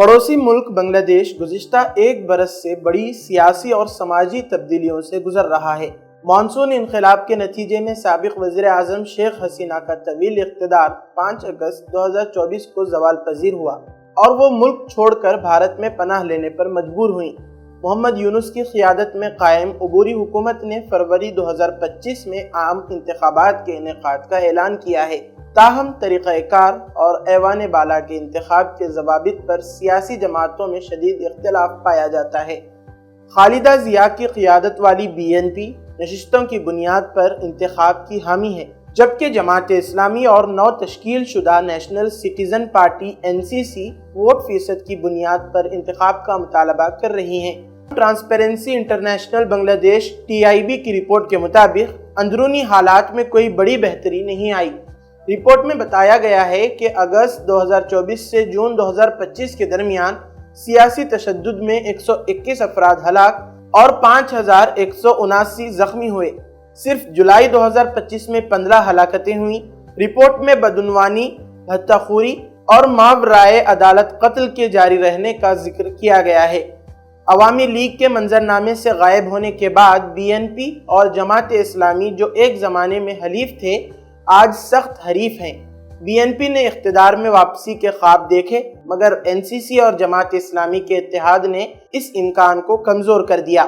پڑوسی ملک بنگلہ دیش گزشتہ ایک برس سے بڑی سیاسی اور سماجی تبدیلیوں سے گزر رہا ہے۔ مانسون انقلاب کے نتیجے میں سابق وزیر اعظم شیخ حسینہ کا طویل اقتدار 5 اگست 2024 کو زوال پذیر ہوا اور وہ ملک چھوڑ کر بھارت میں پناہ لینے پر مجبور ہوئیں۔ محمد یونس کی قیادت میں قائم عبوری حکومت نے فروری 2025 میں عام انتخابات کے انعقاد کا اعلان کیا ہے، تاہم طریقہ کار اور ایوان بالا کے انتخاب کے ضوابط پر سیاسی جماعتوں میں شدید اختلاف پایا جاتا ہے۔ خالدہ ضیاء کی قیادت والی BNP نشستوں کی بنیاد پر انتخاب کی حامی ہے، جبکہ جماعت اسلامی اور نو تشکیل شدہ national citizen party NCC vote فیصد کی بنیاد پر انتخاب کا مطالبہ کر رہی ہیں۔ ٹرانسپیرنسی انٹرنیشنل بنگلہ دیش TIB کی رپورٹ کے مطابق اندرونی حالات میں کوئی بڑی بہتری نہیں آئی۔ رپورٹ میں بتایا گیا ہے کہ اگست 2024 سے جون 2025 کے درمیان سیاسی تشدد میں 121 افراد ہلاک اور 5179 زخمی ہوئے۔ صرف جولائی 2025 میں 15 ہلاکتیں ہوئیں۔ رپورٹ میں بدعنوانی، بھتہ خوری اور ماورائے عدالت قتل کے جاری رہنے کا ذکر کیا گیا ہے۔ عوامی لیگ کے منظرنامے سے غائب ہونے کے بعد BNP اور جماعت اسلامی جو ایک زمانے میں حلیف تھے، آج سخت حریف ہیں۔ BNP نے اقتدار میں واپسی کے خواب دیکھے، مگر NCC اور جماعت اسلامی کے اتحاد نے اس امکان کو کمزور کر دیا۔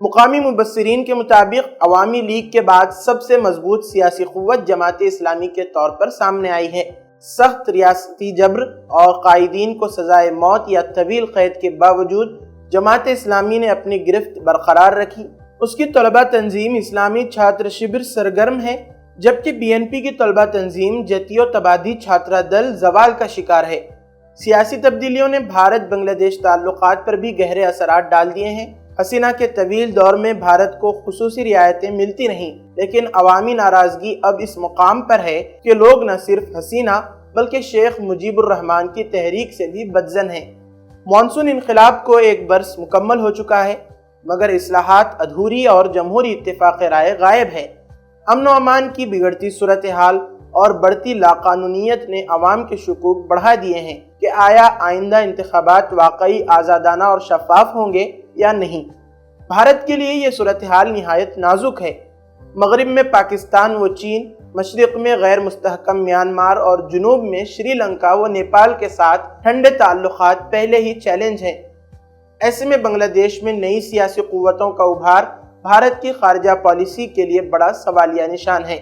مقامی مبصرین کے مطابق عوامی لیگ کے بعد سب سے مضبوط سیاسی قوت جماعت اسلامی کے طور پر سامنے آئی ہے۔ سخت ریاستی جبر اور قائدین کو سزائے موت یا طویل قید کے باوجود جماعت اسلامی نے اپنی گرفت برقرار رکھی۔ اس کی طلبہ تنظیم اسلامی چھاتر شبر سرگرم ہے، جبکہ BNP کی طلبہ تنظیم جتیو تبادی چھاترا دل زوال کا شکار ہے۔ سیاسی تبدیلیوں نے بھارت بنگلہ دیش تعلقات پر بھی گہرے اثرات ڈال دیے ہیں۔ حسینہ کے طویل دور میں بھارت کو خصوصی رعایتیں ملتی رہیں، لیکن عوامی ناراضگی اب اس مقام پر ہے کہ لوگ نہ صرف حسینہ بلکہ شیخ مجیب الرحمان کی تحریک سے بھی بدظن ہیں۔ مانسون انقلاب کو ایک برس مکمل ہو چکا ہے، مگر اصلاحات ادھوری اور جمہوری اتفاق رائے غائب ہے۔ امن و امان کی بگڑتی صورتحال اور بڑھتی لاقانونیت نے عوام کے شکوک بڑھا دیے ہیں کہ آیا آئندہ انتخابات واقعی آزادانہ اور شفاف ہوں گے یا نہیں۔ بھارت کے لیے یہ صورتحال نہایت نازک ہے۔ مغرب میں پاکستان و چین، مشرق میں غیر مستحکم میانمار اور جنوب میں سری لنکا و نیپال کے ساتھ ٹھنڈے تعلقات پہلے ہی چیلنج ہیں۔ ایسے میں بنگلہ دیش میں نئی سیاسی قوتوں کا ابھار بھارت کی خارجہ پالیسی کے لیے بڑا سوالیہ نشان ہے۔